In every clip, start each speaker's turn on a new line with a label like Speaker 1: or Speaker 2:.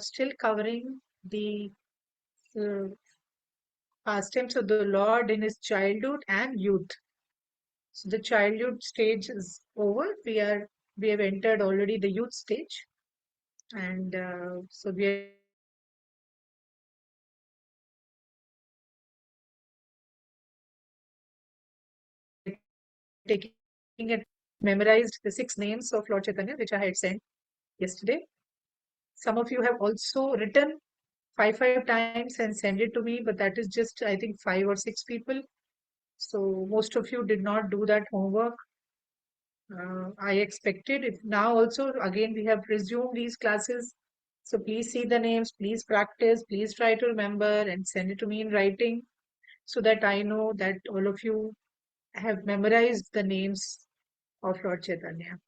Speaker 1: still covering the uh, pastimes of the Lord in his childhood and youth. So the childhood stage is over. We have entered already the youth stage, and so we are taking it memorized the 6 names of Lord Chaitanya, which I had sent yesterday. Some of you have also written five times and send it to me, but that is just I think 5 or 6 people. So most of you did not do that homework. I expected it. Now also again we have resumed these classes. So please see the names, please practice, please try to remember and send it to me in writing so that I know that all of you have memorized the names of Lord Chaitanya.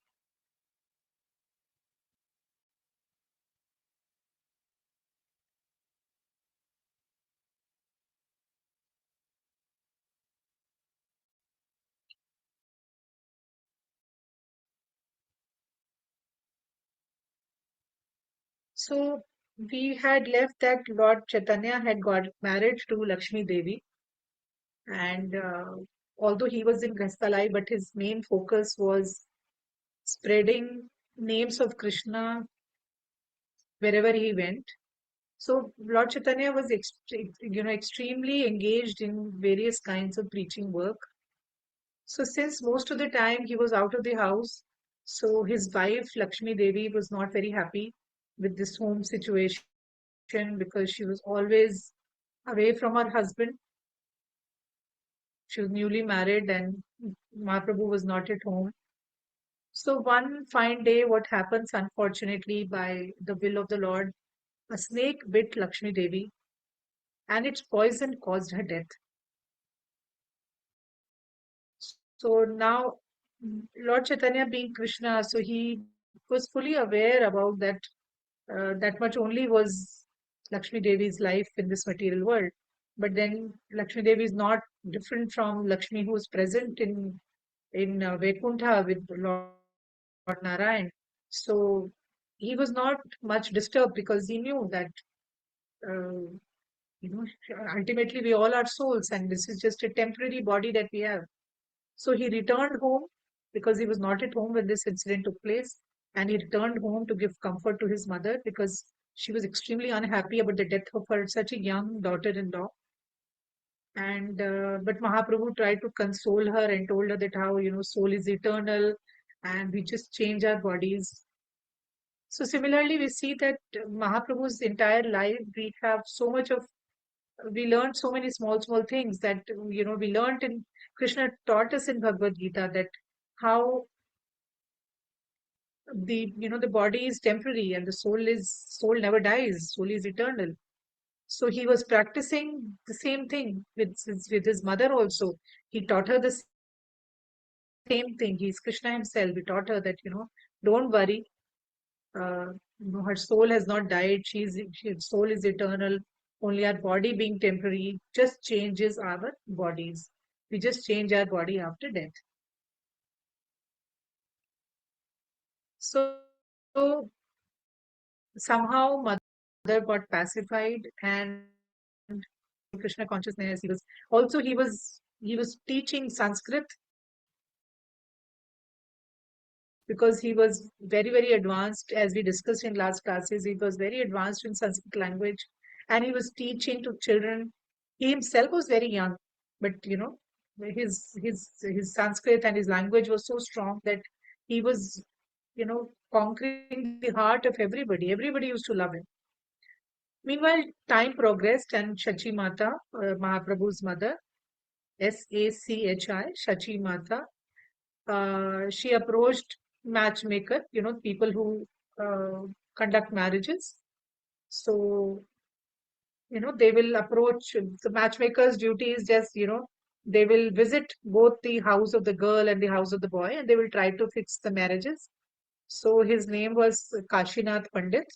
Speaker 1: So we had left that Lord Chaitanya had got married to Lakshmi Devi, and although he was in Grahasthalai, but his main focus was spreading names of Krishna wherever he went. So Lord Chaitanya was extremely engaged in various kinds of preaching work. So since most of the time he was out of the house, so his wife Lakshmi Devi was not very happy with this home situation because she was always away from her husband. She was newly married and Mahaprabhu was not at home. So one fine day, what happens, unfortunately, by the will of the Lord, a snake bit Lakshmi Devi and its poison caused her death. So now, Lord Chaitanya being Krishna, so he was fully aware about that. That much only was Lakshmi Devi's life in this material world. But then Lakshmi Devi is not different from Lakshmi who is present in Vaikuntha with Lord Narayan. So he was not much disturbed because he knew that uh, you know ultimately we all are souls and this is just a temporary body that we have. So he returned home because he was not at home when this incident took place, and he returned home to give comfort to his mother because she was extremely unhappy about the death of her such a young daughter-in-law. And but Mahaprabhu tried to console her and told her that how soul is eternal, and we just change our bodies. So similarly, we see that Mahaprabhu's entire life, we learned so many small things that we learned in Krishna taught us in Bhagavad Gita that how the body is temporary and the soul never dies, soul is eternal. So he was practicing the same thing with his mother also. He taught her the same thing. He's Krishna himself. He taught her that don't worry, her soul has not died. Soul is eternal. Only our body being temporary just changes our bodies. We just change our body after death. So somehow mother got pacified and Krishna consciousness. He was teaching Sanskrit because he was very advanced, as we discussed in last classes. He was very advanced in Sanskrit language, and he was teaching to children. He himself was very young, but his Sanskrit and his language was so strong that he was conquering the heart of everybody. Everybody used to love him. Meanwhile, time progressed, and Shachi Mata, Mahaprabhu's mother, Shachi Mata, she approached matchmaker, people who conduct marriages. So, they will approach the matchmaker's duty is just, they will visit both the house of the girl and the house of the boy and they will try to fix the marriages. So his name was Kashinath Pandit.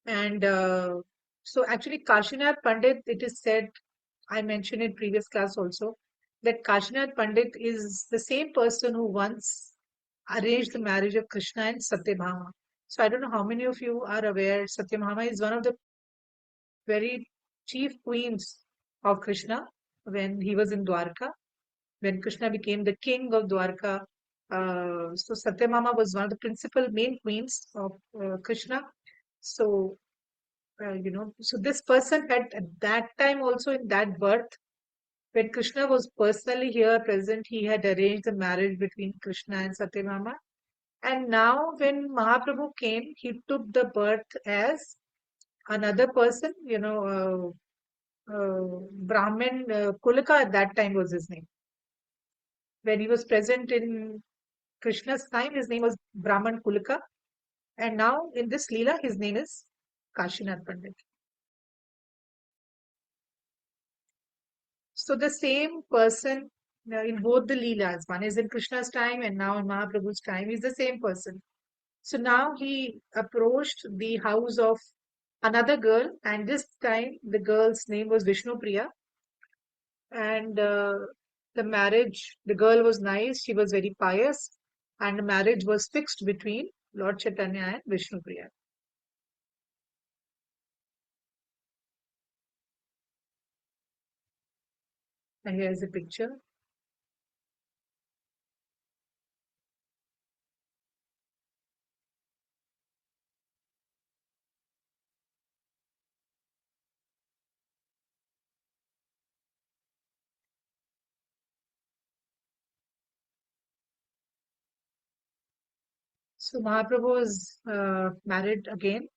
Speaker 1: And so actually Kashinath Pandit, it is said, I mentioned in previous class also, that Kashinath Pandit is the same person who once arranged the marriage of Krishna and Satyabhama. So I don't know how many of you are aware, Satyabhama is one of the very chief queens of Krishna when he was in Dwarka. When Krishna became the king of Dwarka, so Satyamama was one of the principal main queens of Krishna. So, so this person had at that time also in that birth, when Krishna was personally here present, he had arranged the marriage between Krishna and Satyamama. And now when Mahaprabhu came, he took the birth as another person, Brahmin Kulaka at that time was his name. When he was present in Krishna's time, his name was Brahman Kulaka. And now in this Leela, his name is Kashinath Pandit. So the same person in both the Leelas, one is in Krishna's time and now in Mahaprabhu's time, is the same person. So now he approached the house of another girl, and this time the girl's name was Vishnu Priya. And the marriage, the girl was nice, she was very pious, and the marriage was fixed between Lord Chaitanya and Vishnu Priya. And here's a picture. So Mahaprabhu is married again.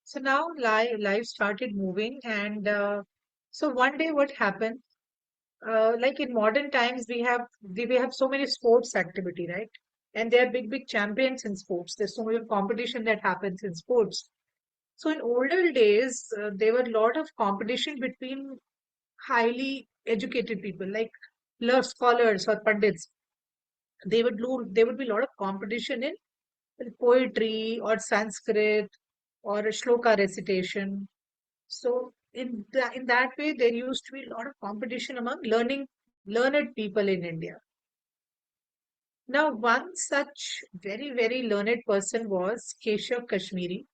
Speaker 1: So now life started moving, and so one day what happened? Like in modern times, we have so many sports activity, right? And they are big champions in sports. There's so much competition that happens in sports. So in older days, there were a lot of competition between highly educated people, like law scholars or pandits. There would be a lot of competition in poetry or Sanskrit or a shloka recitation. So in that way, there used to be a lot of competition among learned people in India. Now, one such very learned person was Keshav Kashmiri.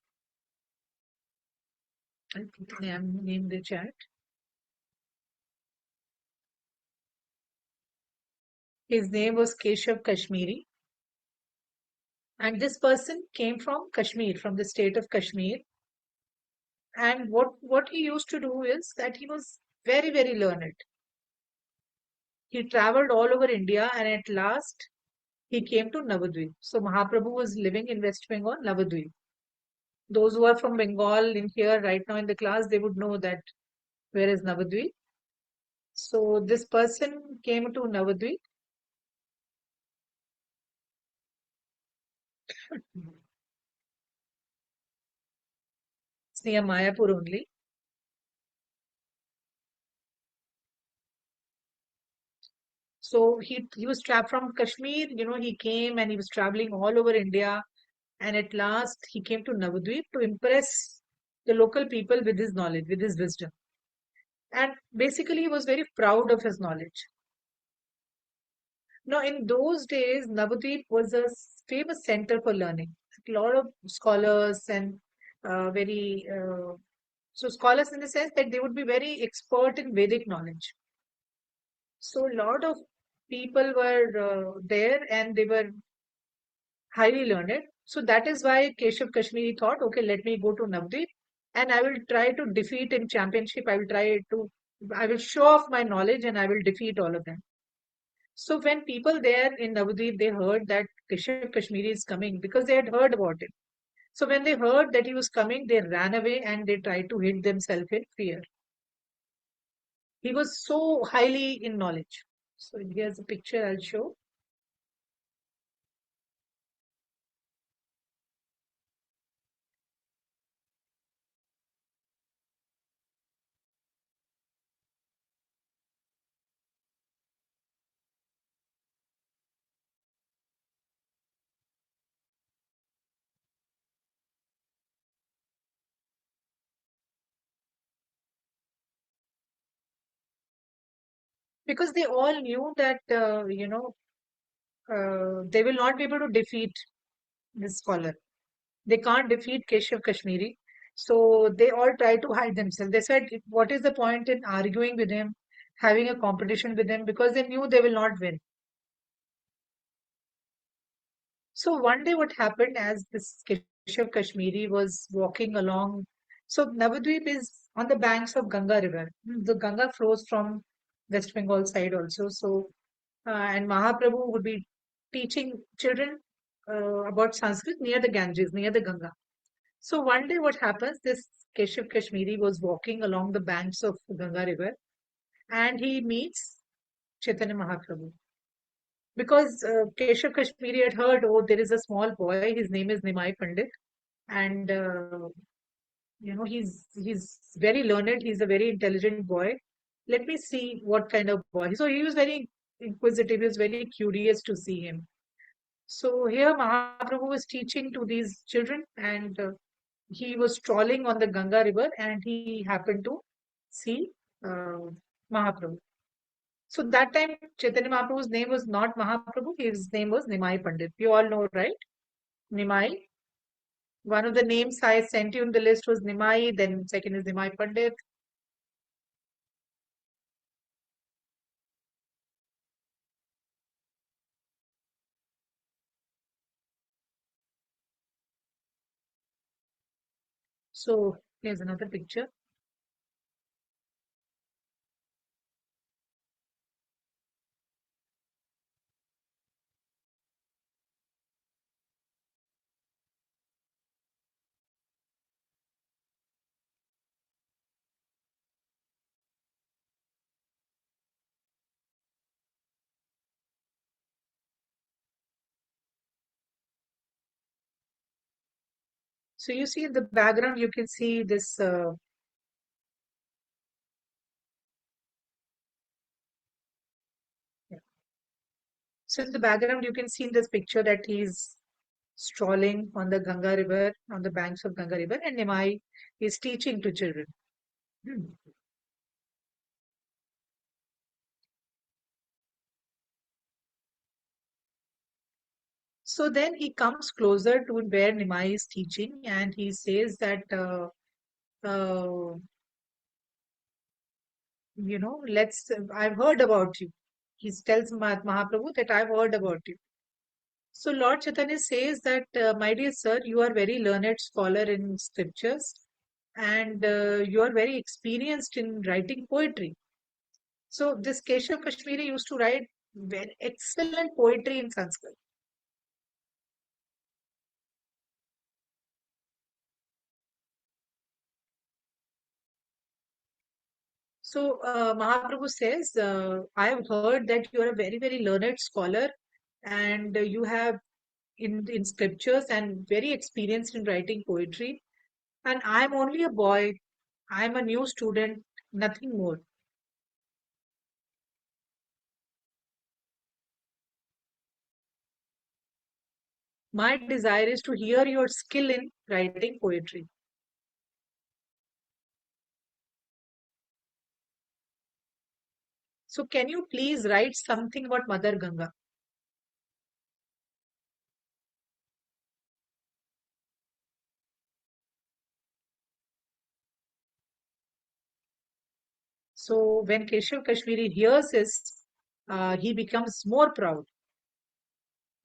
Speaker 1: I put the name in the chat. His name was Keshav Kashmiri, and this person came from Kashmir, from the state of Kashmir. And what he used to do is that he was very learned. He traveled all over India, and at last he came to Navadvip. So Mahaprabhu was living in West Bengal, Navadvip. Those who are from Bengal in here right now in the class, they would know that where is Navadvip. So this person came to Navadvip. It's near Mayapur only. So he was trapped from Kashmir. He came and he was traveling all over India, and at last he came to Navadvip to impress the local people with his knowledge, with his wisdom. And basically, he was very proud of his knowledge. Now, in those days, Navadvip was a famous center for learning. A lot of scholars and very so scholars in the sense that they would be very expert in Vedic knowledge. So, a lot of people were there and they were highly learned. So, that is why Keshav Kashmiri thought, okay, let me go to Navadvip and I will try to defeat in championship. I will show off my knowledge and I will defeat all of them. So when people there in Navadvip, they heard that Keshav Kashmiri is coming because they had heard about him. So when they heard that he was coming, they ran away and they tried to hid themselves in fear. He was so highly in knowledge. So here's a picture I'll show. because they all knew that, they will not be able to defeat this scholar. They can't defeat Keshav Kashmiri. So they all try to hide themselves. They said, what is the point in arguing with him, having a competition with him, because they knew they will not win. So one day, what happened as this Keshav Kashmiri was walking along. So Navadvip is on the banks of Ganga River. The Ganga flows from West Bengal side also. So and Mahaprabhu would be teaching children about Sanskrit near the Ganges, near the Ganga. So one day, what happens? This Keshav Kashmiri was walking along the banks of Ganga River, and he meets Chaitanya Mahaprabhu. Because Keshav Kashmiri had heard, oh, there is a small boy. His name is Nimai Pandit, and he's very learned. He's a very intelligent boy. Let me see what kind of boy. So he was very inquisitive. He was very curious to see him. So here Mahaprabhu was teaching to these children, and he was strolling on the Ganga river, and he happened to see uh, Mahaprabhu. So that time, Chaitanya Mahaprabhu's name was not Mahaprabhu, his name was Nimai Pandit. You all know, right? Nimai. One of the names I sent you in the list was Nimai, then second is Nimai Pandit. So here's another picture. So you see in the background, you can see this. Yeah. So in the background, you can see in this picture that he's strolling on the Ganga river, on the banks of Ganga river, and Nimai is teaching to children. Hmm. So then he comes closer to where Nimai is teaching, and he says that, uh, I've heard about you. He tells Mahaprabhu that I've heard about you. So Lord Chaitanya says that, my dear sir, you are very learned scholar in scriptures, and you are very experienced in writing poetry. So this Keshav Kashmiri used to write very excellent poetry in Sanskrit. So Mahaprabhu says, I have heard that you are a very, very learned scholar, and you have in scriptures and very experienced in writing poetry. And I'm only a boy. I'm a new student, nothing more. My desire is to hear your skill in writing poetry. So can you please write something about Mother Ganga? So when Keshav Kashmiri hears this, he becomes more proud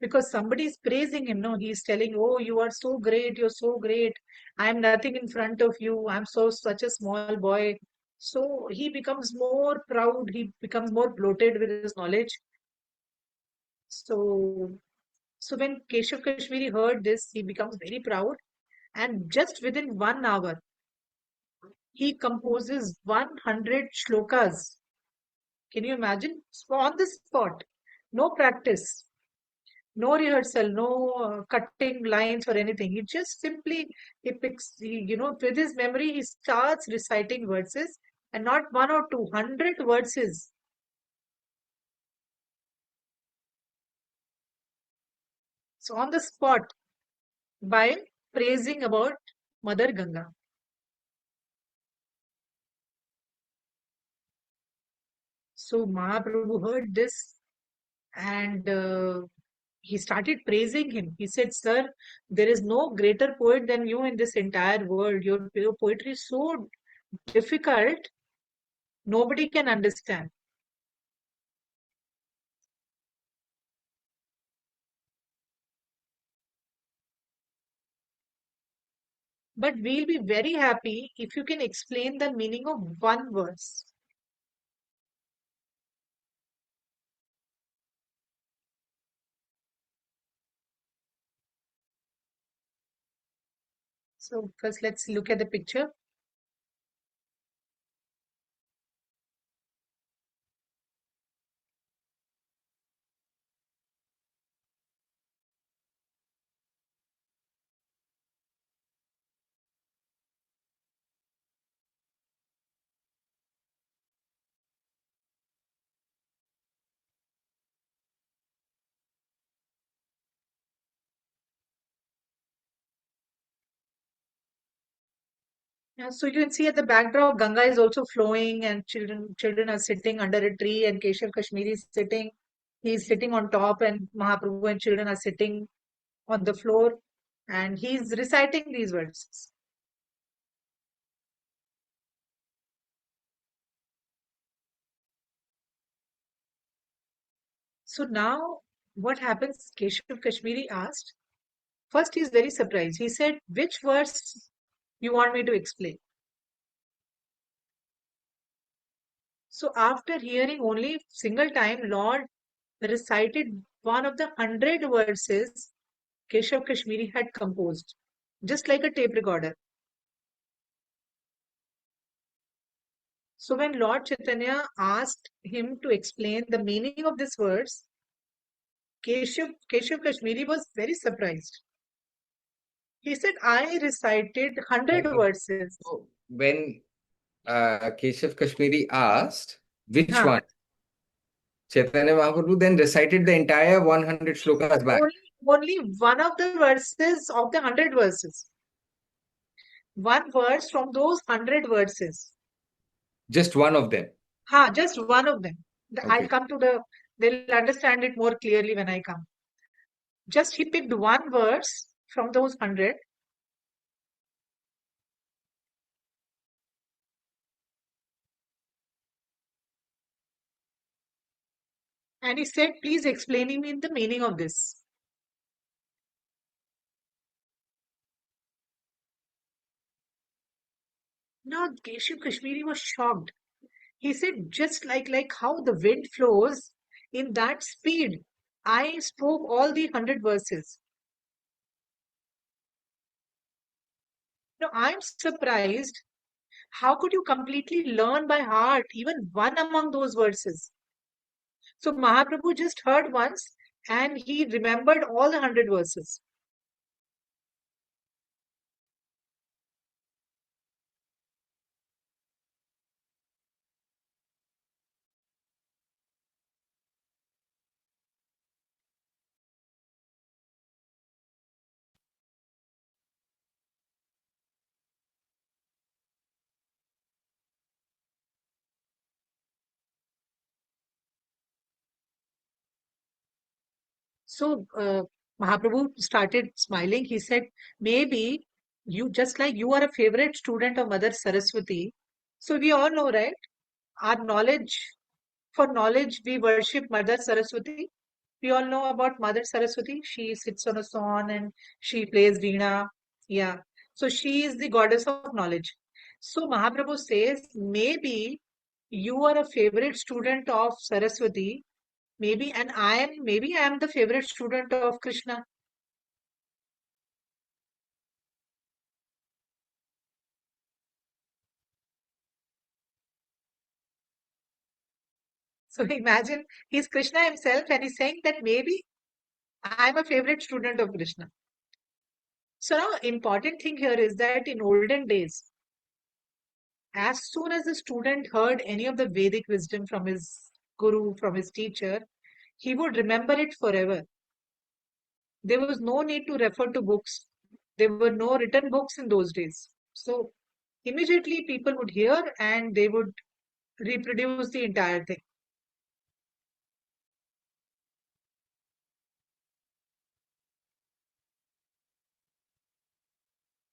Speaker 1: because somebody is praising him. No, he's telling, "Oh, you are so great! You're so great! I'm nothing in front of you. I'm such a small boy." So he becomes more proud. He becomes more bloated with his knowledge. So, so when Keshav Kashmiri heard this, he becomes very proud, and just within 1 hour, he composes 100 shlokas. Can you imagine? So on the spot, no practice, no rehearsal, no cutting lines or anything. He just simply he picks, with his memory, he starts reciting verses, and not one or two, 100 verses. So on the spot by praising about Mother Ganga. So Mahaprabhu heard this, and he started praising him. He said, "Sir, there is no greater poet than you in this entire world. Your poetry is so difficult, nobody can understand. But we'll be very happy if you can explain the meaning of one verse." So first, let's look at the picture. Yeah, so you can see at the backdrop, Ganga is also flowing, and children are sitting under a tree, and Keshav Kashmiri is sitting. He's sitting on top, and Mahaprabhu and children are sitting on the floor, and he's reciting these verses. So now, what happens? Keshav Kashmiri asked. First, he's very surprised. He said, "Which verse you want me to explain?" So after hearing only single time, Lord recited one of the 100 verses Keshav Kashmiri had composed, just like a tape recorder. So when Lord Chaitanya asked him to explain the meaning of this verse, Keshav Kashmiri was very surprised. He said, "I recited 100
Speaker 2: Okay.
Speaker 1: verses."
Speaker 2: So when Keshav Kashmiri asked which
Speaker 1: Huh.
Speaker 2: one, Chaitanya Mahaprabhu then recited the entire 100
Speaker 1: No,
Speaker 2: shlokas back.
Speaker 1: only one of the verses of the 100 verses. One verse from those 100 verses.
Speaker 2: Just one of them.
Speaker 1: Just one of them. I'll
Speaker 2: Okay.
Speaker 1: come to they'll understand it more clearly when I come. Just he picked one verse from those 100, and he said, "Please explain me the meaning of this." Now, Keshav Kashmiri was shocked. He said, "Just like how the wind flows in that speed, I spoke all the 100 verses. Now, I'm surprised. How could you completely learn by heart even one among those verses?" So Mahaprabhu just heard once and he remembered all the 100 verses. So Mahaprabhu started smiling. He said, "Maybe you, just like you are a favorite student of Mother Saraswati. So we all know, right? Our knowledge, for knowledge, we worship Mother Saraswati. We all know about Mother Saraswati. She sits on a swan and she plays Veena. Yeah. So she is the goddess of knowledge. So Mahaprabhu says, maybe you are a favorite student of Saraswati. Maybe I am the favorite student of Krishna." So imagine he's Krishna himself and he's saying that maybe I'm a favorite student of Krishna. So now important thing here is that in olden days, as soon as the student heard any of the Vedic wisdom from his guru, from his teacher, he would remember it forever. There was no need to refer to books. There were no written books in those days. So immediately people would hear and they would reproduce the entire thing.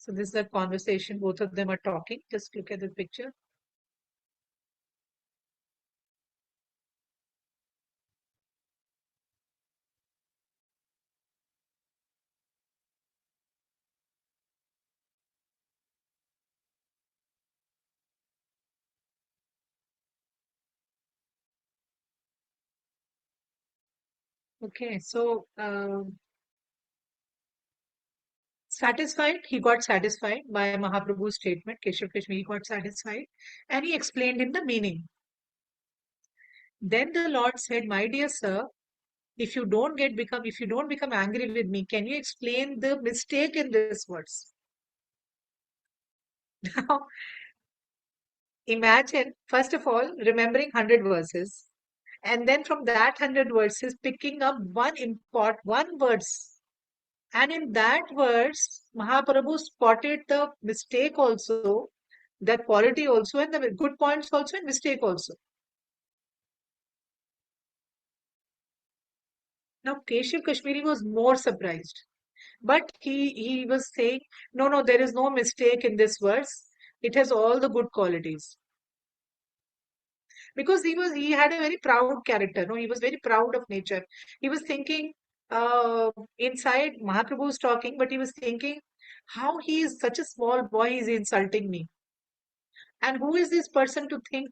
Speaker 1: So this is a conversation. Both of them are talking. Just look at the picture. Okay, so satisfied, he got satisfied by Mahaprabhu's statement. Keshav Kashmiri got satisfied, and he explained him the meaning. Then the Lord said, "My dear sir, if you don't become angry with me, can you explain the mistake in this verse?" Now, imagine, first of all, remembering 100 verses, and then from that 100 verses, picking up one verse. And in that verse, Mahaprabhu spotted the mistake also, the quality also, and the good points also, and mistake also. Now, Keshav Kashmiri was more surprised. But he was saying, no, no, there is no mistake in this verse. It has all the good qualities. Because he had a very proud character. No, he was very proud of nature. He was thinking, inside Mahaprabhu was talking, but he was thinking, how he is such a small boy, he's insulting me. And who is this person to think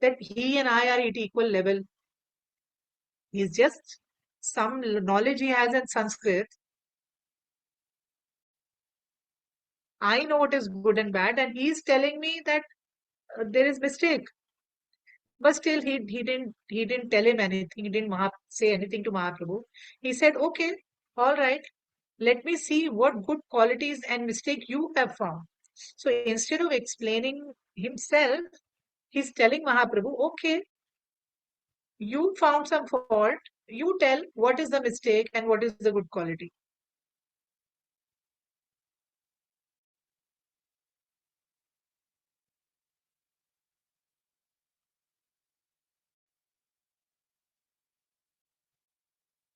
Speaker 1: that he and I are at equal level? He's just some knowledge he has in Sanskrit. I know what is good and bad, and he's telling me that there is mistake. But still, he didn't tell him anything. He didn't say anything to Mahaprabhu. He said, "Okay, all right. Let me see what good qualities and mistake you have found." So instead of explaining himself, he's telling Mahaprabhu, "Okay, you found some fault. You tell what is the mistake and what is the good quality."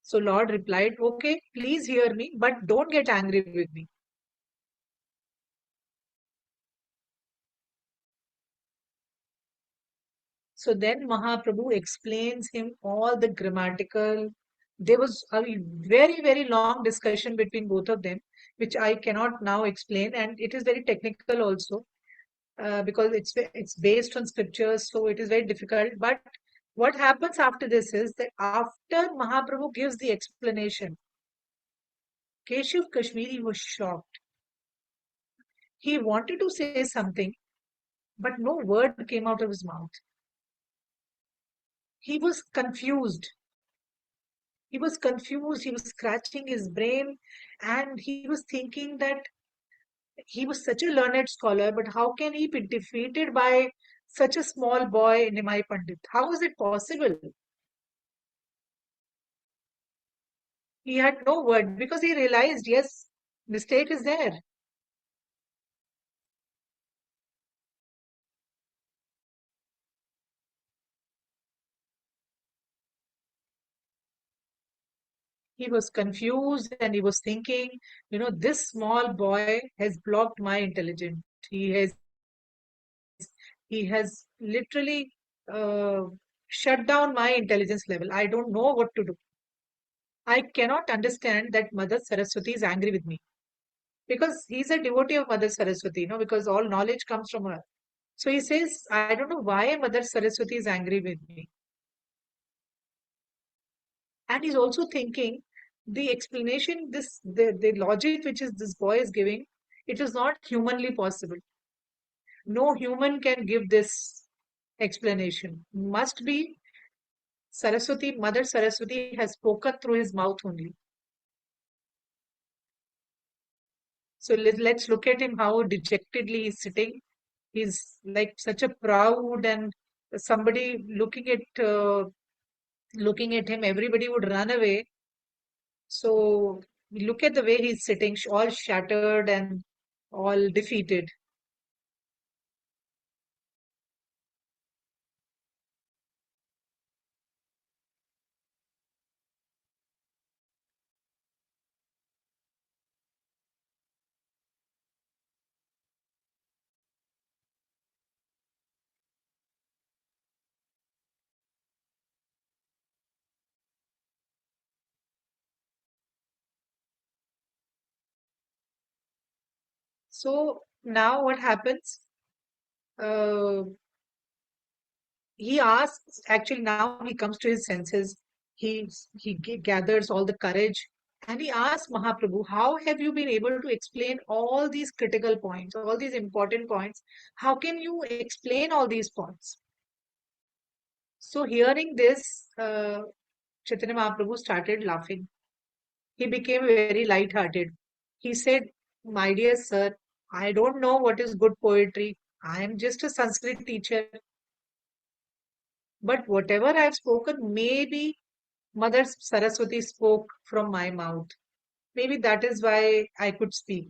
Speaker 1: So Lord replied, "Okay, please hear me, but don't get angry with me." So then Mahaprabhu explains him all the grammatical. There was a very, very long discussion between both of them, which I cannot now explain, and it is very technical also because it's based on scriptures, so it is very difficult. But what happens after this is that after Mahaprabhu gives the explanation, Keshav Kashmiri was shocked. He wanted to say something, but no word came out of his mouth. He was confused. He was confused. He was scratching his brain, and he was thinking that he was such a learned scholar, but how can he be defeated by such a small boy, Nimai Pandit? How is it possible? He had no word because he realized, yes, mistake is there. He was confused and he was thinking, this small boy has blocked my intelligence. He has he has literally uh, shut down my intelligence level. I don't know what to do. I cannot understand that Mother Saraswati is angry with me because he's a devotee of Mother Saraswati, because all knowledge comes from her. So he says, I don't know why Mother Saraswati is angry with me. And he's also thinking the explanation, the logic which is this boy is giving, it is not humanly possible. No human can give this explanation. Must be Saraswati, Mother Saraswati has spoken through his mouth only. So let's look at him how dejectedly he's sitting. He's like such a proud and somebody looking at him, everybody would run away. So look at the way he's sitting, all shattered and all defeated. So now what happens? Uh, he asks, actually, now he comes to his senses. He gathers all the courage and he asks Mahaprabhu, how have you been able to explain all these critical points, all these important points? How can you explain all these points? So hearing this, Chaitanya Mahaprabhu started laughing. He became very light-hearted. He said, my dear sir, I don't know what is good poetry. I am just a Sanskrit teacher. But whatever I have spoken, maybe Mother Saraswati spoke from my mouth. Maybe that is why I could speak.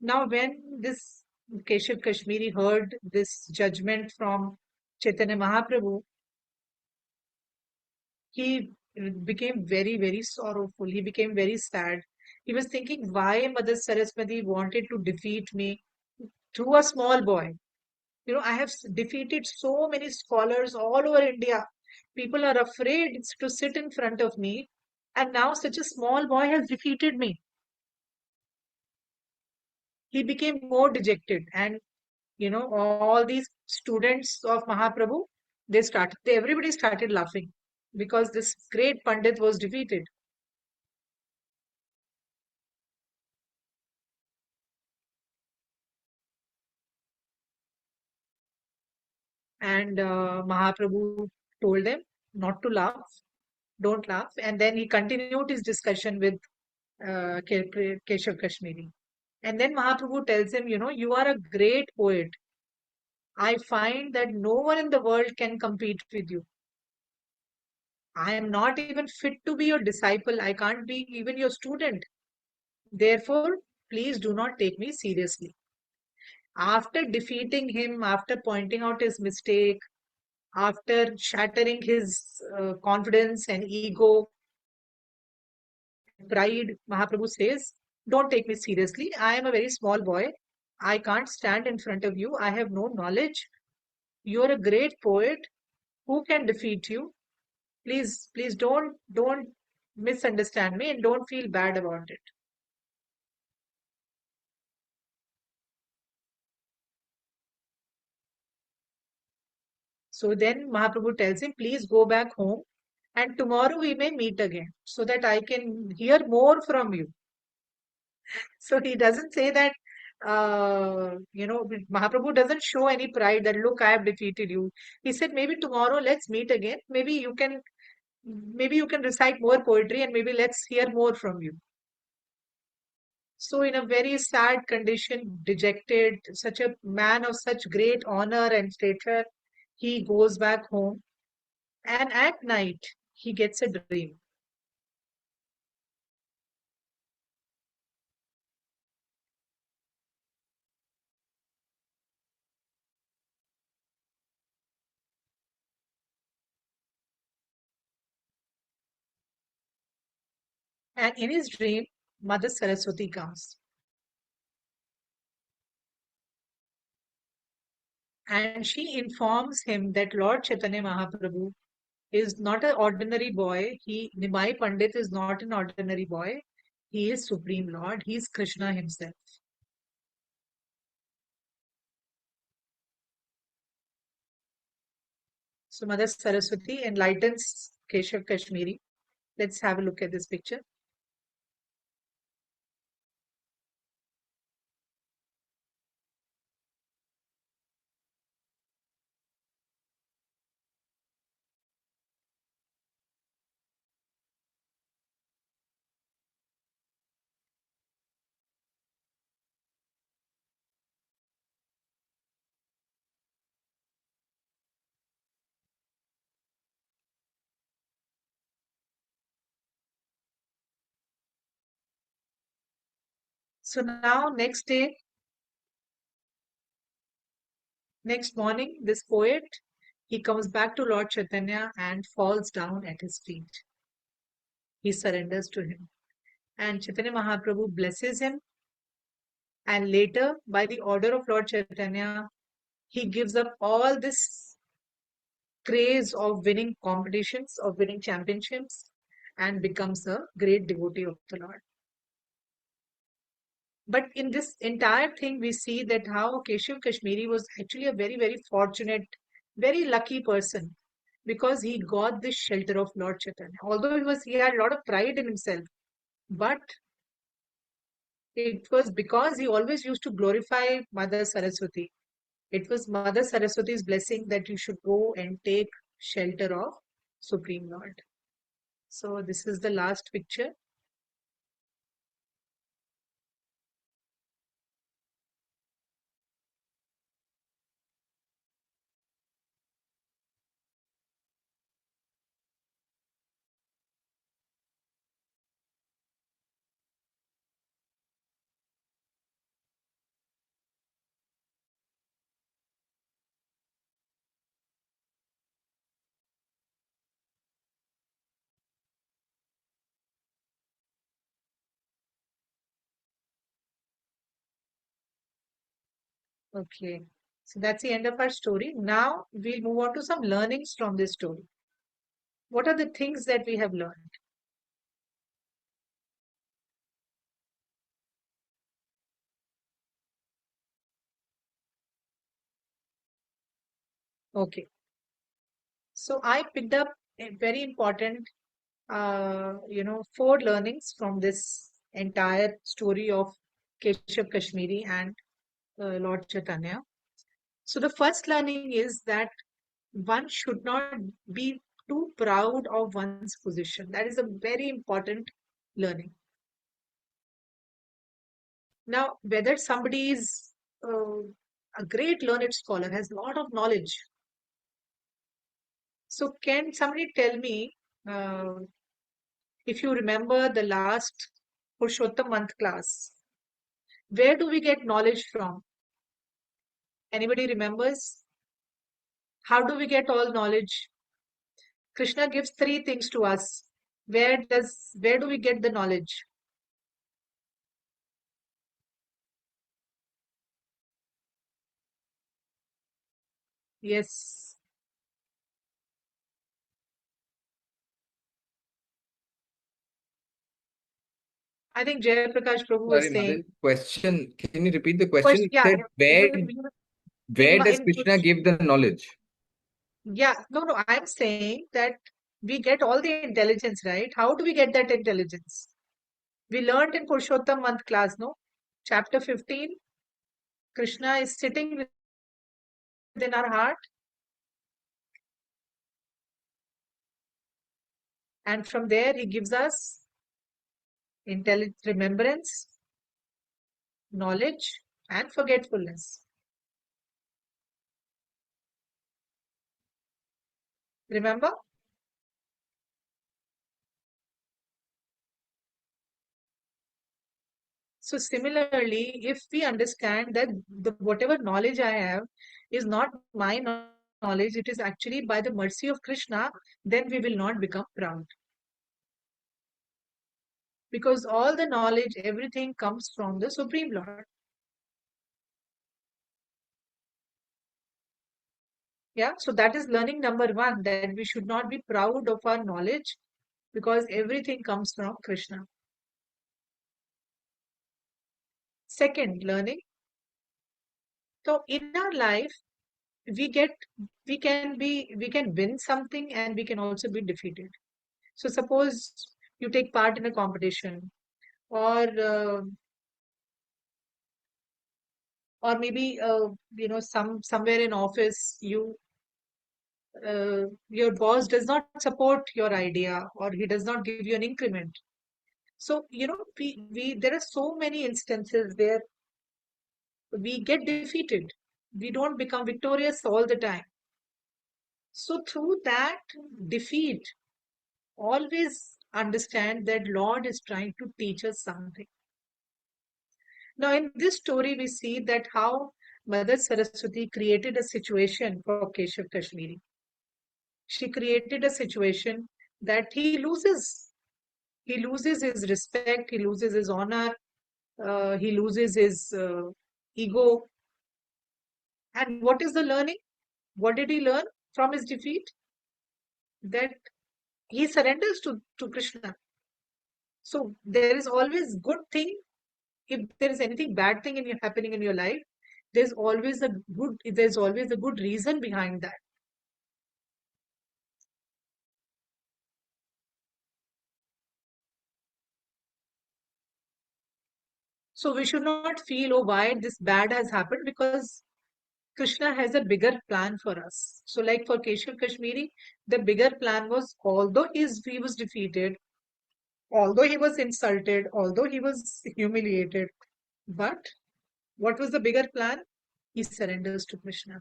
Speaker 1: Now, when this Keshav Kashmiri heard this judgment from Chaitanya Mahaprabhu, he became very, very sorrowful. He became very sad. He was thinking why Mother Saraswati wanted to defeat me through a small boy. You know, I have defeated so many scholars all over India. People are afraid to sit in front of me, and now such a small boy has defeated me. He became more dejected, and all these students of Mahaprabhu, everybody started laughing because this great Pandit was defeated. And Mahaprabhu told them not to laugh, don't laugh. And then he continued his discussion with Keshav Kashmiri. And then Mahaprabhu tells him, you are a great poet. I find that no one in the world can compete with you. I am not even fit to be your disciple. I can't be even your student. Therefore, please do not take me seriously. After defeating him, after pointing out his mistake, after shattering his confidence and ego, pride, Mahaprabhu says, don't take me seriously. I am a very small boy. I can't stand in front of you. I have no knowledge. You're a great poet. Who can defeat you? Please don't misunderstand me and don't feel bad about it. So then Mahaprabhu tells him, please go back home and tomorrow we may meet again so that I can hear more from you. So he doesn't say that, Mahaprabhu doesn't show any pride that, look, I have defeated you. He said, maybe tomorrow let's meet again. Maybe you can recite more poetry and maybe let's hear more from you. So in a very sad condition, dejected, such a man of such great honor and stature, he goes back home and at night he gets a dream. And in his dream, Mother Saraswati comes and she informs him that Lord Chaitanya Mahaprabhu is not an ordinary boy. Nimai Pandit is not an ordinary boy. He is Supreme Lord. He is Krishna himself. So Mother Saraswati enlightens Keshav Kashmiri. Let's have a look at this picture. So now, next morning, this poet, he comes back to Lord Chaitanya and falls down at his feet. He surrenders to him. And Chaitanya Mahaprabhu blesses him. And later, by the order of Lord Chaitanya, he gives up all this craze of winning competitions, of winning championships, and becomes a great devotee of the Lord. But in this entire thing, we see that how Keshav Kashmiri was actually a very, very fortunate, very lucky person because he got this shelter of Lord Chaitanya. Although he had a lot of pride in himself, but it was because he always used to glorify Mother Saraswati. It was Mother Saraswati's blessing that you should go and take shelter of Supreme Lord. So this is the last picture. Okay. So that's the end of our story. Now we'll move on to some learnings from this story. What are the things that we have learned? Okay. So I picked up a very important, four learnings from this entire story of Keshav Kashmiri and Lord Chaitanya. So the first learning is that one should not be too proud of one's position. That is a very important learning. Now, whether somebody is uh, a great learned scholar, has a lot of knowledge. So, can somebody tell me if you remember the last Purushottam month class, where do we get knowledge from? Anybody remembers? How do we get all knowledge? Krishna gives three things to us. Where do we get the knowledge? Yes. I think Jayaprakash Prabhu was
Speaker 2: Sorry,
Speaker 1: saying,
Speaker 2: Madan. Question. Can you repeat the question?
Speaker 1: question,
Speaker 2: It
Speaker 1: yeah,
Speaker 2: said,
Speaker 1: in
Speaker 2: where does
Speaker 1: in
Speaker 2: Krishna give the knowledge?
Speaker 1: yeah, no, I'm saying that we get all the intelligence, right? How do we get that intelligence? We learned in Purushottam month class, no? Chapter 15, Krishna is sitting within our heart, and from there he gives us remembrance, knowledge, and forgetfulness. Remember? So similarly, if we understand that the whatever knowledge I have is not my knowledge, it is actually by the mercy of Krishna, then we will not become proud. Because all the knowledge, everything comes from the Supreme Lord. Yeah, so that is learning number one, that we should not be proud of our knowledge because everything comes from Krishna. Second, learning. So in our life, we get we can win something and we can also be defeated. So suppose you take part in a competition, or maybe somewhere in office your boss does not support your idea or he does not give you an increment. So we there are so many instances where we get defeated. We don't become victorious all the time. So through that defeat, always understand that Lord is trying to teach us something. Now in this story we see that how Mother Saraswati created a situation for Keshav Kashmiri. She created a situation that he loses his respect, he loses his honor, he loses his ego. And what is the learning? What did he learn from his defeat? That he surrenders to Krishna. So there is always good thing if there is anything bad thing happening in your life, there's always a good reason behind that. So we should not feel, oh, why this bad has happened, because Krishna has a bigger plan for us. So, like for Keshav Kashmiri, the bigger plan was, although he was defeated, although he was insulted, although he was humiliated, but what was the bigger plan? He surrenders to Krishna.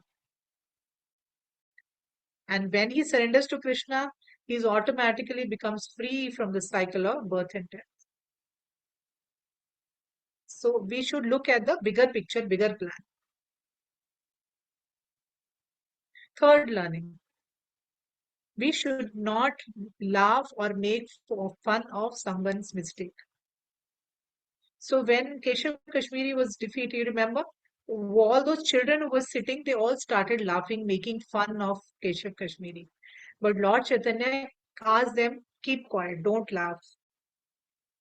Speaker 1: And when he surrenders to Krishna, he automatically becomes free from the cycle of birth and death. So we should look at the bigger picture, bigger plan. Third learning, we should not laugh or make fun of someone's mistake. So when Keshav Kashmiri was defeated, you remember, all those children who were sitting, they all started laughing, making fun of Keshav Kashmiri. But Lord Chaitanya asked them, keep quiet, don't laugh.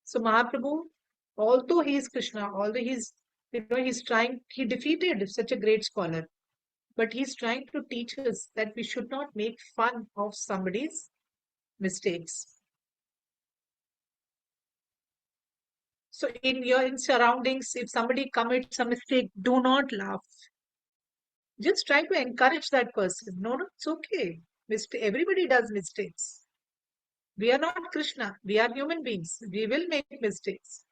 Speaker 1: So Mahaprabhu, although he is Krishna, although he's trying, he defeated such a great scholar, but he's trying to teach us that we should not make fun of somebody's mistakes. So in your surroundings, if somebody commits a mistake, do not laugh. Just try to encourage that person. No, no, it's okay. Everybody does mistakes. We are not Krishna. We are human beings. We will make mistakes.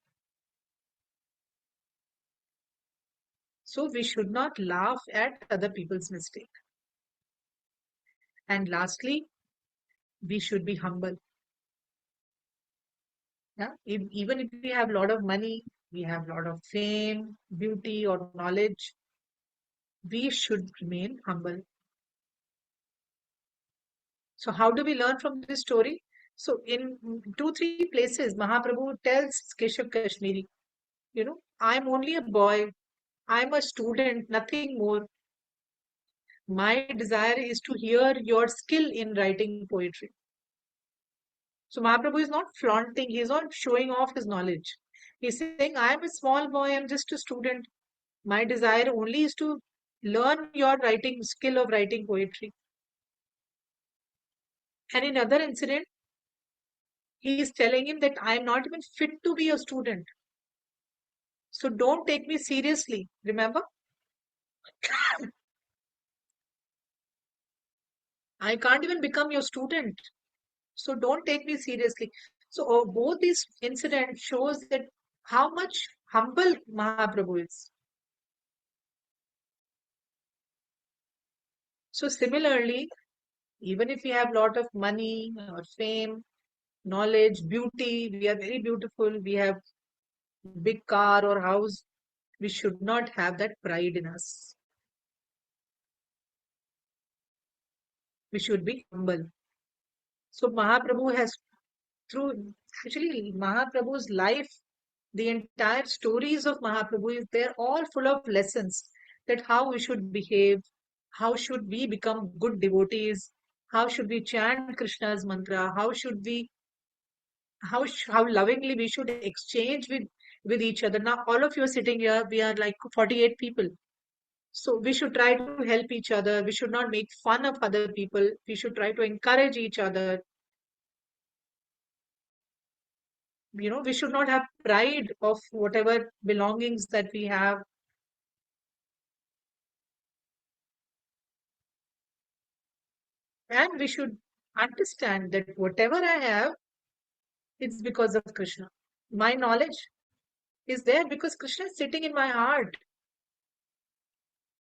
Speaker 1: So we should not laugh at other people's mistake. And lastly, we should be humble. Yeah? Even if we have a lot of money, we have a lot of fame, beauty, or knowledge, we should remain humble. So how do we learn from this story? So in two, three places, Mahaprabhu tells Keshav Kashmiri, I'm only a boy. I'm a student, nothing more. My desire is to hear your skill in writing poetry. So Mahaprabhu is not flaunting, he's not showing off his knowledge. He's saying, I'm a small boy, I'm just a student. My desire only is to learn your writing skill of writing poetry. And in other incident, he is telling him that I am not even fit to be a student. So don't take me seriously. Remember? I can't even become your student. So don't take me seriously. So both these incidents shows that how much humble Mahaprabhu is. So similarly, even if we have lot of money or fame, knowledge, beauty, we are very beautiful, we have big car or house, we should not have that pride in us. We should be humble. So Mahaprabhu has through actually Mahaprabhu's life, the entire stories of Mahaprabhu, they're all full of lessons that how we should behave, how should we become good devotees, how should we chant Krishna's mantra, how lovingly we should exchange with each other. Now all of you are sitting here, we are like 48 people. So we should try to help each other. We should not make fun of other people. We should try to encourage each other. We should not have pride of whatever belongings that we have, and we should understand that whatever I have, it's because of Krishna. My knowledge is there because Krishna is sitting in my heart.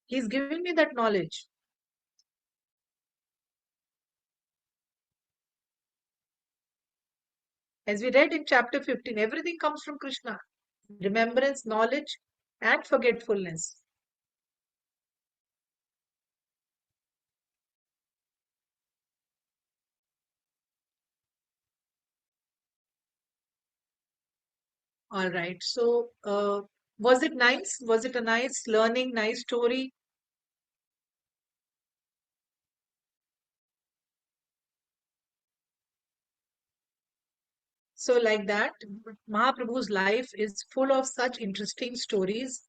Speaker 1: He's giving me that knowledge. As we read in chapter 15, everything comes from Krishna. Remembrance, knowledge, and forgetfulness. All right. So, was it nice? Was it a nice learning, nice story? So, like that, Mahaprabhu's life is full of such interesting stories.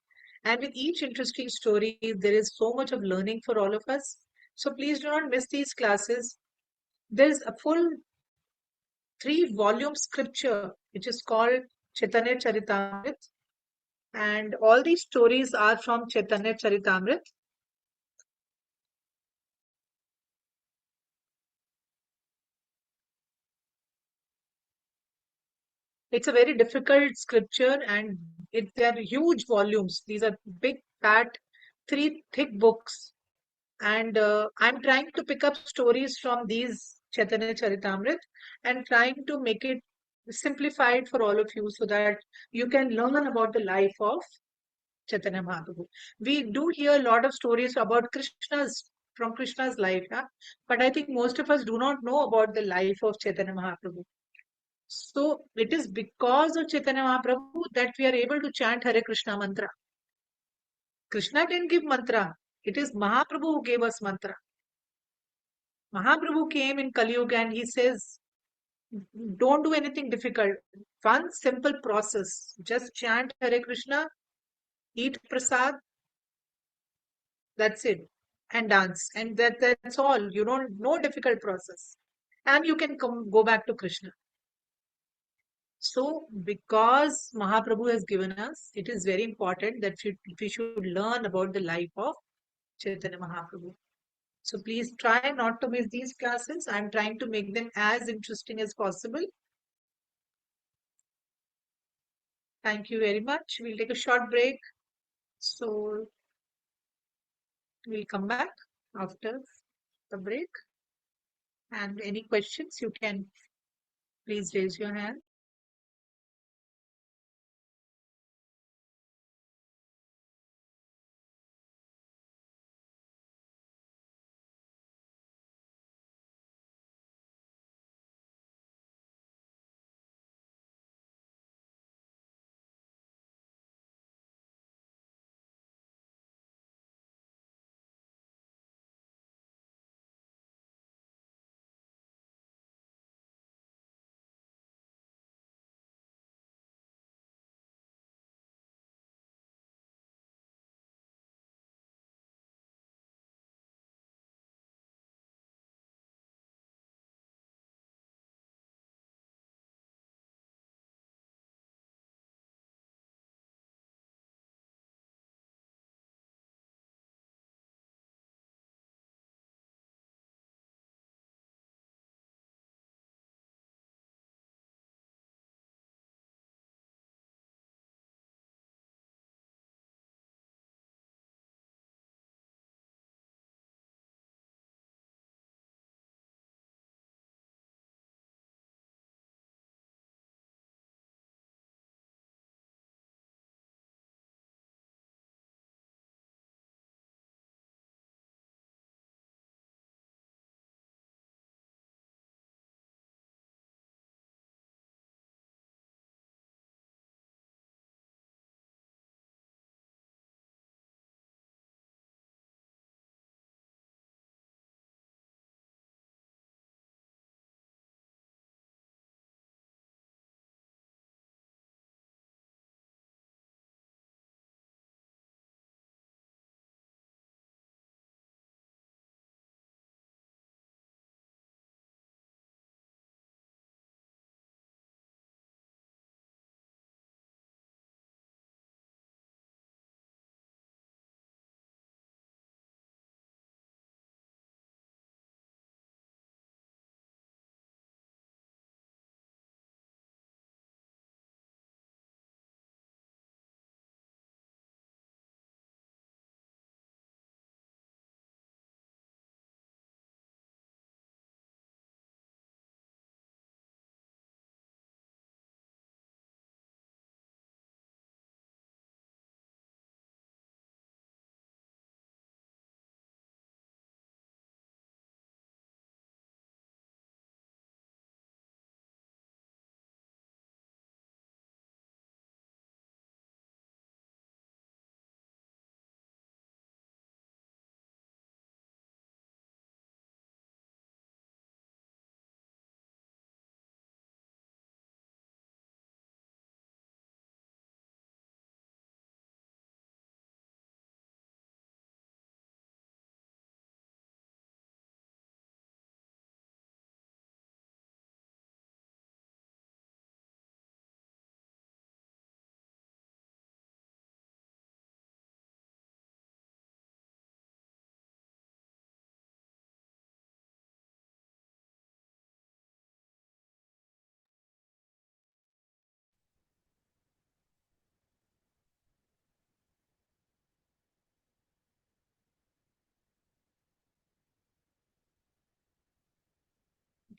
Speaker 1: And with each interesting story, there is so much of learning for all of us. So, please do not miss these classes. There's a full 3 volume scripture which is called Chaitanya Charitamrit. And all these stories are from Chaitanya Charitamrit. It's a very difficult scripture and they're huge volumes. These are big, fat, 3 thick books. And I'm trying to pick up stories from these Chaitanya Charitamrit and trying to make it simplified for all of you so that you can learn about the life of Chaitanya Mahaprabhu. We do hear a lot of stories about Krishna's life, yeah? But I think most of us do not know about the life of Chaitanya Mahaprabhu. So it is because of Chaitanya Mahaprabhu that we are able to chant Hare Krishna mantra. Krishna didn't give mantra. It is Mahaprabhu who gave us mantra. Mahaprabhu came in Kali Yuga and he says, don't do anything difficult. One simple process. Just chant Hare Krishna, eat prasad, that's it. And dance. And that's all. You don't, no difficult process. And you can go back to Krishna. So, because Mahaprabhu has given us, it is very important that we should learn about the life of Chaitanya Mahaprabhu. So, please try not to miss these classes. I'm trying to make them as interesting as possible. Thank you very much. We'll take a short break. So, we'll come back after the break. And any questions, you can please raise your hand.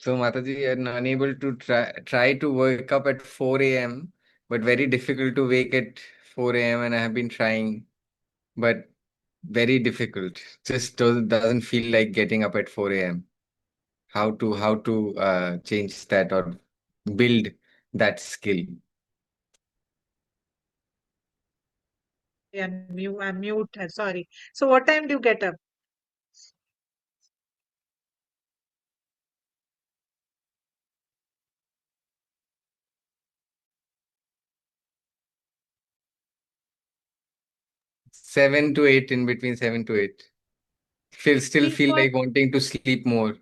Speaker 2: So Mataji, you're unable to try to wake up at 4 a.m., but very difficult to wake at 4 a.m. and I have been trying, but very difficult. Just doesn't feel like getting up at 4 a.m. How to change that or build that skill?
Speaker 1: I'm mute. Sorry. So what time do you get up?
Speaker 2: 7 to 8, in between 7 to 8. Still
Speaker 1: See,
Speaker 2: feel
Speaker 1: for
Speaker 2: like wanting to sleep more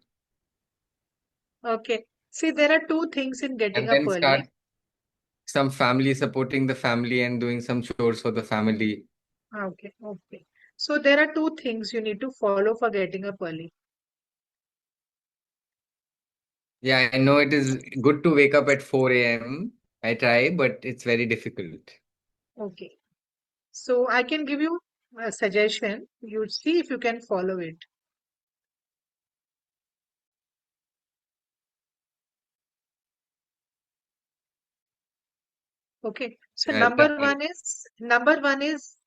Speaker 1: okay. See, there are two things in getting
Speaker 2: and
Speaker 1: up
Speaker 2: then start
Speaker 1: early.
Speaker 2: some family supporting the family and doing some chores for the family.
Speaker 1: Okay, okay. So there are two things you need to follow for getting up early.
Speaker 2: Yeah, I know it is good to wake up at 4 a.m. I try, but it's very difficult.
Speaker 1: Okay. So I can give you a suggestion. You see if you can follow it. Okay. So
Speaker 2: I'll try.
Speaker 1: number one is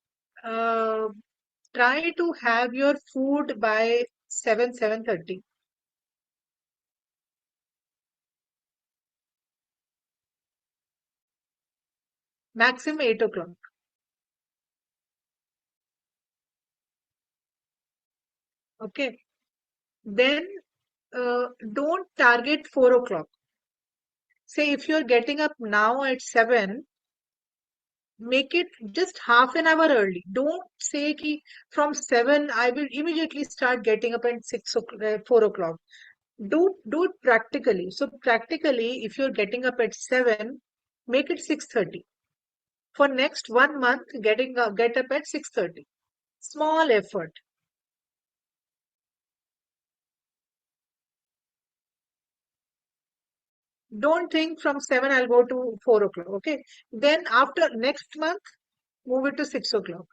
Speaker 1: uh, try to have your food by 7:30. Maximum 8 o'clock. Okay. Then don't target 4 o'clock. Say if you're getting up now at 7, make it just half an hour early. Don't say ki from 7 I will immediately start getting up at 4 o'clock. Do it practically. So practically, if you're getting up at 7, make it 6:30. For next 1 month, get up at 6:30. Small effort. Don't think from 7 I'll go to 4 o'clock. Okay. Then after next month, move it to 6 o'clock.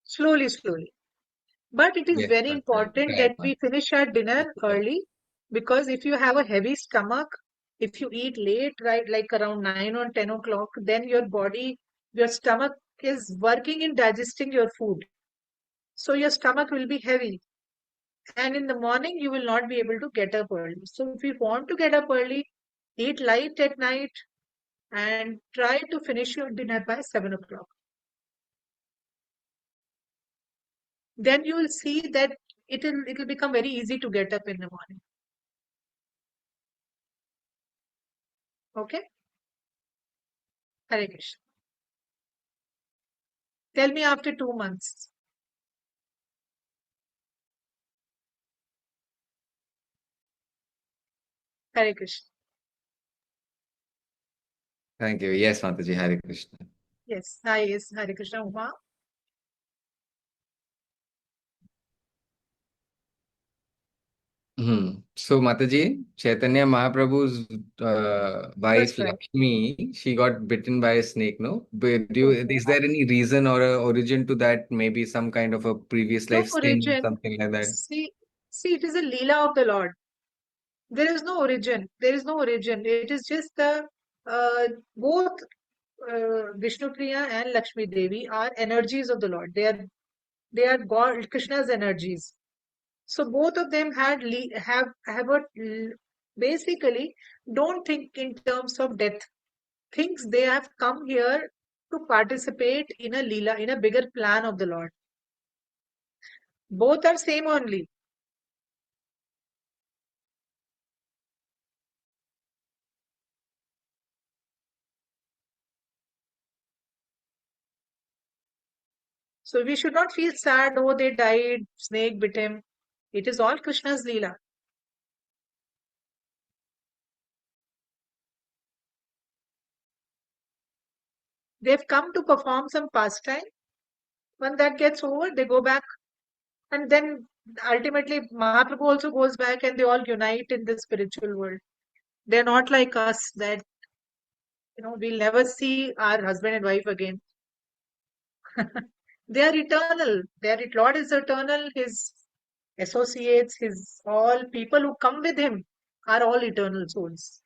Speaker 1: Slowly, slowly. But it is
Speaker 2: Yes,
Speaker 1: very
Speaker 2: I'll
Speaker 1: important
Speaker 2: try
Speaker 1: that we
Speaker 2: once.
Speaker 1: finish our dinner early, because if you have a heavy stomach, if you eat late, right, like around 9 or 10 o'clock, then your stomach is working in digesting your food. So your stomach will be heavy. And in the morning, you will not be able to get up early. So if you want to get up early, eat light at night and try to finish your dinner by 7 o'clock. Then you will see that it'll become very easy to get up in the morning. Okay? Hare Krishna. Tell me after 2 months. Hare Krishna.
Speaker 2: Thank you. Yes, Mataji, Hare Krishna.
Speaker 1: Yes. Hi, yes. Hare Krishna, Uma.
Speaker 2: So, Mataji, Chaitanya Mahaprabhu's wife
Speaker 1: First wife.
Speaker 2: Lakshmi, she got bitten by a snake, no? But
Speaker 1: Okay.
Speaker 2: is there any reason or a origin to that? Maybe some kind of a previous
Speaker 1: No
Speaker 2: life sin,
Speaker 1: origin.
Speaker 2: something like that.
Speaker 1: See, it is a Leela of the Lord. There is no origin. There is no origin. It is just the both Vishnu Priya and Lakshmi Devi are energies of the Lord. They are God Krishna's energies. So both of them have basically, don't think in terms of death. Thinks they have come here to participate in a Leela, in a bigger plan of the Lord. Both are same only. So we should not feel sad, oh, they died, snake bit him. It is all Krishna's Leela. They've come to perform some pastime. When that gets over, they go back. And then ultimately, Mahaprabhu also goes back and they all unite in the spiritual world. They're not like us that We'll never see our husband and wife again. They are eternal. Lord is eternal. His associates, his all people who come with him are all eternal souls.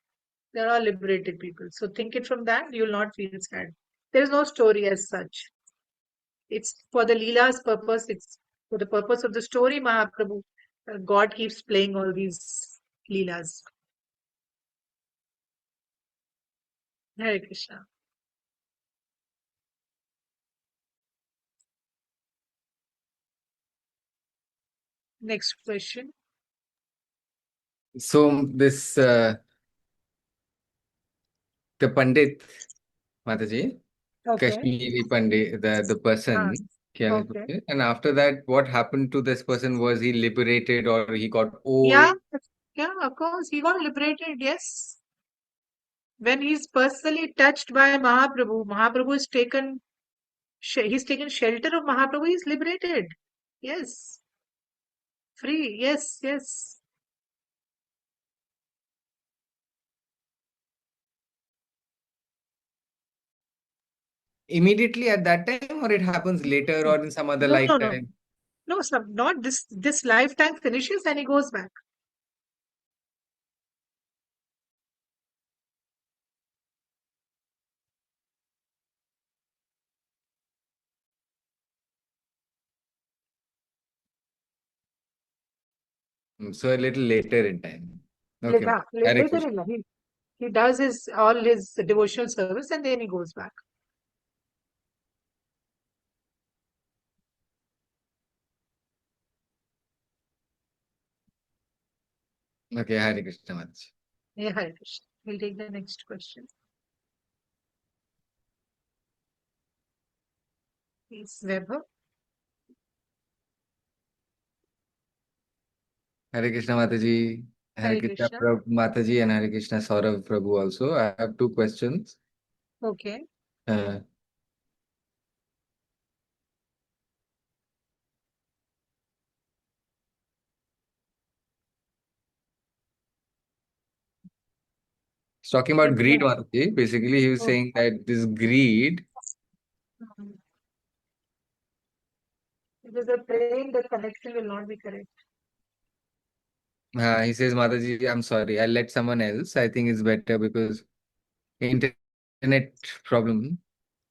Speaker 1: They're all liberated people. So think it from that, you'll not feel sad. There is no story as such. It's for the Leela's purpose, it's for the purpose of the story, Mahaprabhu. God keeps playing all these Leelas. Hare Krishna. Next question.
Speaker 2: So this the Pandit Mataji,
Speaker 1: Okay.
Speaker 2: Kashmiri Pandit, the
Speaker 1: Ah,
Speaker 2: person,
Speaker 1: okay.
Speaker 2: and after that, what happened to this person? Was he liberated or he got old?
Speaker 1: Yeah, yeah, of course. He got liberated, yes. When he's personally touched by Mahaprabhu, Mahaprabhu is taken, he's taken shelter of Mahaprabhu, he's liberated. Yes, free. Yes, yes.
Speaker 2: Immediately at that time, or it happens later or in some other
Speaker 1: No, no, no.
Speaker 2: lifetime?
Speaker 1: No, sir, not this. This lifetime finishes and he goes back.
Speaker 2: So a little later in time. Okay. Hare
Speaker 1: Later
Speaker 2: Krishna.
Speaker 1: in life, he does his all his devotional service and then he goes back.
Speaker 2: Okay, Hare Krishna Mataji.
Speaker 1: Yeah, Hare Krishna. We'll take the next question. Please, Weber.
Speaker 2: Hare Krishna Mataji. Hare
Speaker 1: Hare
Speaker 2: Krishna
Speaker 1: Krishna.
Speaker 2: Mataji and Hare Krishna Saurav Prabhu also. I have two questions.
Speaker 1: Okay.
Speaker 2: Uh, he's talking about
Speaker 1: Yes,
Speaker 2: greed,
Speaker 1: sir.
Speaker 2: Mataji. Basically, he was
Speaker 1: Oh,
Speaker 2: saying that this greed,
Speaker 1: um, because the train, the connection will not be correct.
Speaker 2: he says, Mataji, I'm sorry, I'll let someone else. I think it's better because internet problem.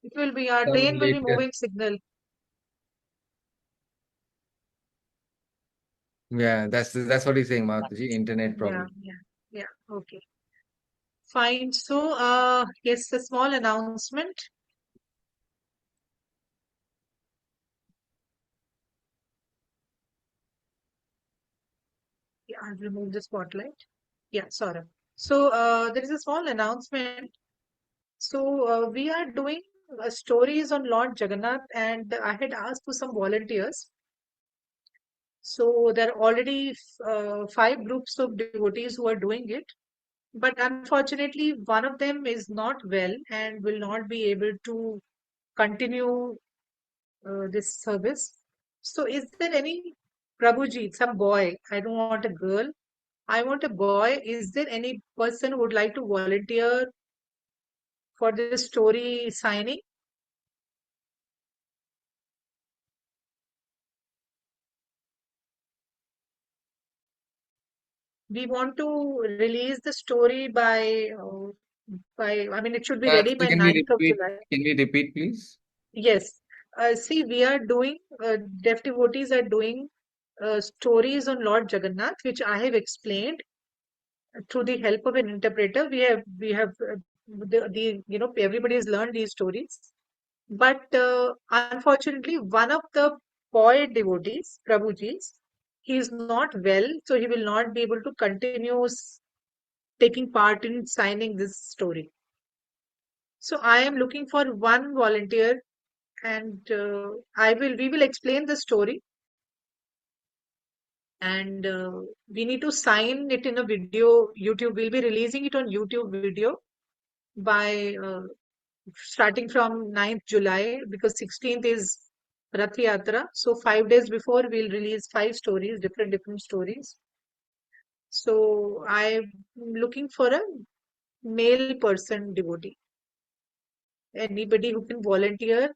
Speaker 1: It will be, our
Speaker 2: Come
Speaker 1: train will be
Speaker 2: later.
Speaker 1: moving signal.
Speaker 2: Yeah, that's what he's saying, Mataji. Internet
Speaker 1: Yeah,
Speaker 2: problem.
Speaker 1: yeah, yeah. Okay. Fine. So, yes, a small announcement. Yeah, I'll remove the spotlight. Yeah, sorry. So, there is a small announcement. So, we are doing stories on Lord Jagannath, and I had asked for some volunteers. So, there are already five groups of devotees who are doing it. But unfortunately, one of them is not well and will not be able to continue this service. So, is there any Prabhuji, some boy? I don't want a girl. I want a boy. Is there any person who would like to volunteer for this story signing? We want to release the story by I mean, it should be ready
Speaker 2: So
Speaker 1: by 9th of July.
Speaker 2: can we repeat, please?
Speaker 1: Yes. See, we are doing, deaf devotees are doing stories on Lord Jagannath, which I have explained through the help of an interpreter. We have everybody has learned these stories. But unfortunately, one of the boy devotees, Prabhuji's, he is not well, so he will not be able to continue taking part in signing this story. So I am looking for one volunteer, and we will explain the story, and we need to sign it in a video. YouTube will be releasing it on YouTube video by starting from 9th July, because 16th is Rath Yatra. So 5 days before we'll release five stories, different stories. So I'm looking for a male person devotee. Anybody who can volunteer,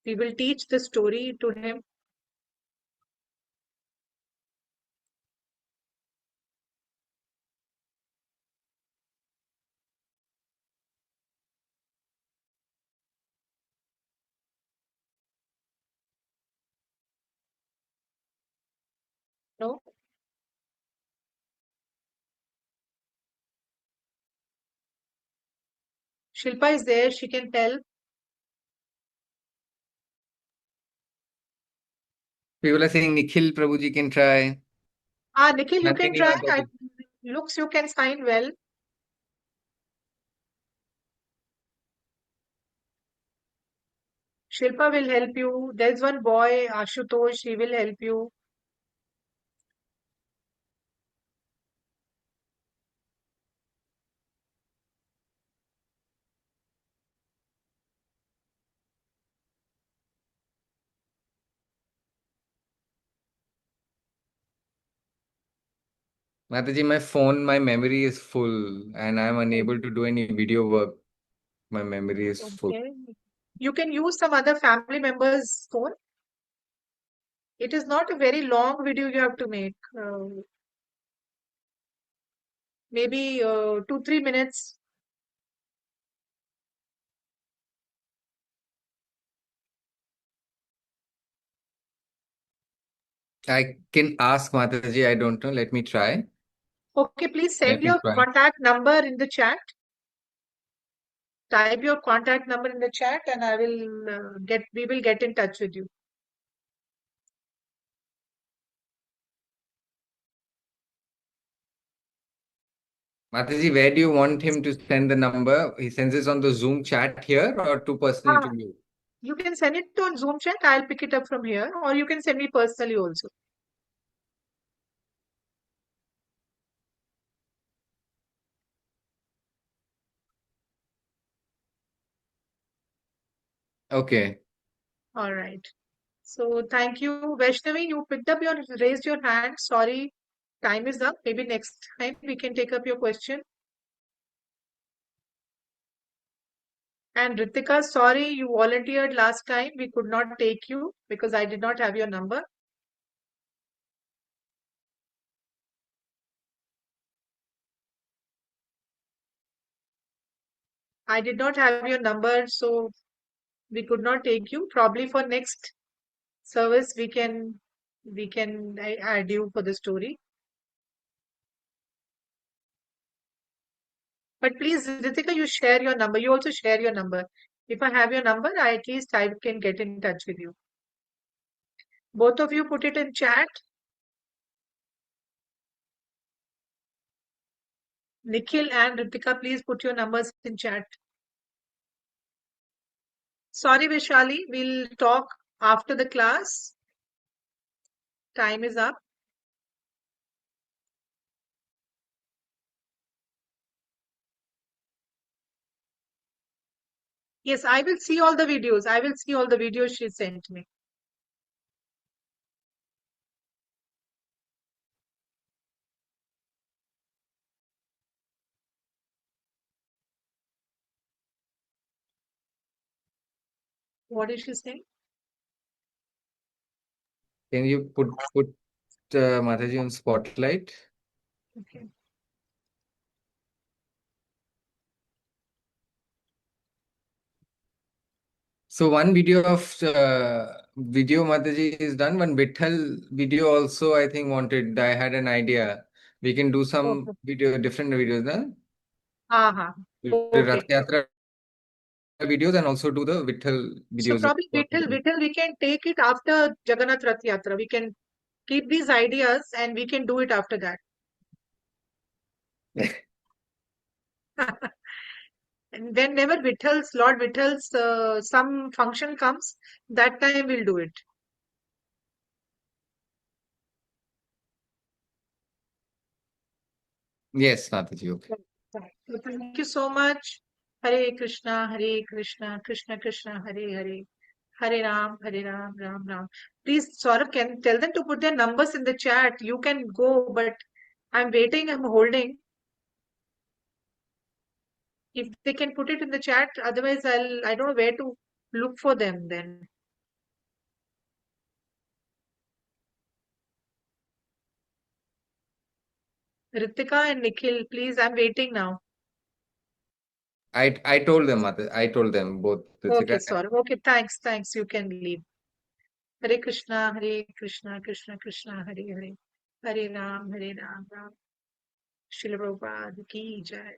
Speaker 1: we will teach the story to him. No, Shilpa is there. She can tell.
Speaker 2: People are saying Nikhil Prabhuji can try.
Speaker 1: Ah, Nikhil, you can
Speaker 2: Nandini
Speaker 1: try.
Speaker 2: Mataji.
Speaker 1: Looks you can sign well. Shilpa will help you. There's one boy, Ashutosh. He will help you.
Speaker 2: Mataji, my phone, my memory is full and I'm unable to do any video work. My memory is full.
Speaker 1: Okay. You can use some other family member's phone. It is not a very long video you have to make. Maybe 2, 3 minutes.
Speaker 2: I can ask Mataji, I don't know. Let me try.
Speaker 1: Okay, please
Speaker 2: Let
Speaker 1: send
Speaker 2: me
Speaker 1: your
Speaker 2: try.
Speaker 1: contact number in the chat. Type your contact number in the chat, and I will we will get in touch with you.
Speaker 2: Mataji, where do you want him to send the number? He sends this on the Zoom chat here or to personally
Speaker 1: Ah,
Speaker 2: to you?
Speaker 1: you can send it on Zoom chat. I'll pick it up from here, or you can send me personally also.
Speaker 2: Okay.
Speaker 1: All right. So thank you, Vaishnavi. You picked up your raised your hand. Sorry, time is up. Maybe next time we can take up your question. And Ritika, sorry, you volunteered last time. We could not take you because I did not have your number. I did not have your number, so we could not take you. Probably for next service, we can add you for the story. But please, Ritika, you share your number. You also share your number. If I have your number, at least I can get in touch with you. Both of you put it in chat. Nikhil and Ritika, please put your numbers in chat. Sorry, Vishali, we'll talk after the class. Time is up. Yes, I will see all the videos. I will see all the videos she sent me. What is she saying?
Speaker 2: Can you put Mataji on spotlight?
Speaker 1: Okay.
Speaker 2: So one video of video Mataji is done. One Vitthal video also I think wanted. I had an idea. We can do some
Speaker 1: Okay.
Speaker 2: video, different videos, na?
Speaker 1: Uh-huh.
Speaker 2: We do
Speaker 1: Okay.
Speaker 2: Rath Yatra videos and also do the Vitthal
Speaker 1: So
Speaker 2: videos.
Speaker 1: probably Vittal, we can take it after Jagannath Rath Yatra. We can keep these ideas and we can do it after that. And whenever Lord Vittal's some function comes, that time we'll do it.
Speaker 2: Yes, Mataji. Okay.
Speaker 1: Right. So thank you so much. Hare Krishna, Krishna Krishna, Hare Hare, Hare Ram, Ram Ram. Please, Saurabh, can tell them to put their numbers in the chat. You can go, but I'm waiting, I'm holding. If they can put it in the chat, otherwise I don't know where to look for them then. Ritika and Nikhil, please, I'm waiting now.
Speaker 2: I told them, I told them both.
Speaker 1: Okay,
Speaker 2: Ritika.
Speaker 1: sorry. Okay, thanks. You can leave. Hare Krishna, Krishna Krishna, Hare Hare. Hare Ram, Ram. Srila Prabhupada ki jai.